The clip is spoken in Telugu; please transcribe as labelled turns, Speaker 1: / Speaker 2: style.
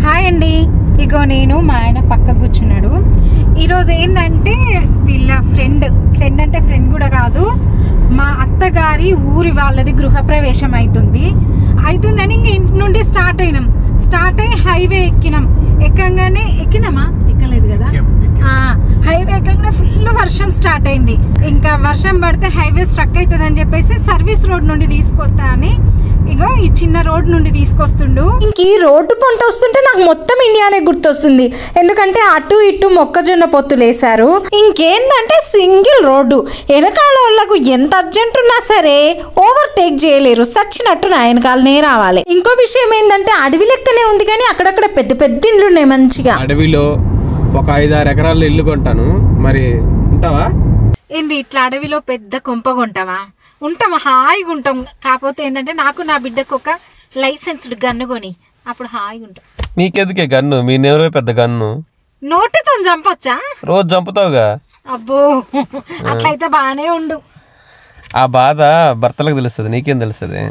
Speaker 1: హాయ్ అండి, ఇగో నేను మా ఆయన పక్క కూర్చున్నాడు. ఈరోజు ఏంటంటే వీళ్ళ ఫ్రెండ్ అంటే ఫ్రెండ్ కూడా కాదు, మా అత్తగారి ఊరి వాళ్ళది గృహప్రవేశం అవుతుందని ఇంక ఇంటి నుండి స్టార్ట్ అయ్యి హైవే ఎక్కినామా ఎక్కలేదు కదా, హైవే ఎక్కగానే ఫుల్ వర్షం స్టార్ట్ అయింది. ఇంకా వర్షం పడితే హైవే స్ట్రక్ అవుతుందని చెప్పేసి సర్వీస్ రోడ్ నుండి తీసుకొస్తా అని ఇగో ఈ చిన్న రోడ్ నుండి తీసుకొస్తుండు. ఇంక ఈ రోడ్డు పొంట వస్తుంటే నాకు మొత్తం ఇండియానే గుర్తొస్తుంది, ఎందుకంటే అటు ఇటు మొక్కజొన్న పొత్తులు వేశారు. ఇంకేందంటే సింగిల్ రోడ్డు, వెనకాల వాళ్ళకు ఎంత అర్జెంట్ ఉన్నా సరే ఓవర్టేక్ చేయలేరు, సచ్చినట్టు నా వెనకాలనే రావాలి. ఇంకో విషయం ఏంటంటే అడవి లెక్కనే ఉంది కానీ అక్కడక్కడ పెద్ద పెద్ద ఇండ్లు ఉన్నాయి. మంచిగా అడవిలో
Speaker 2: ఒక 5-6 ఎకరాల్లో ఇల్లు కొంటాను, మరి ఉంటావా?
Speaker 1: ఏంది ఇట్లా అడవిలో పెద్ద కొంప కొంటావా? ఉంటాం, హాయిగా ఉంటాం. కాకపోతే ఏంటంటే నాకు నా బిడ్డకు ఒక లైసెన్స్డ్ గన్ను కొని అప్పుడు హాయిగా ఉంటాం.
Speaker 2: నీకెందుకే గన్ను? మీ నేవరే పెద్ద గన్ను,
Speaker 1: నోటితో చంపొచ్చా?
Speaker 2: రోజు చంపుతావుగా.
Speaker 1: అబ్బో, అట్లయితే బానే ఉండు.
Speaker 2: ఆ బాధ భర్తలకు తెలుస్తుంది, నీకేం తెలుస్తుంది?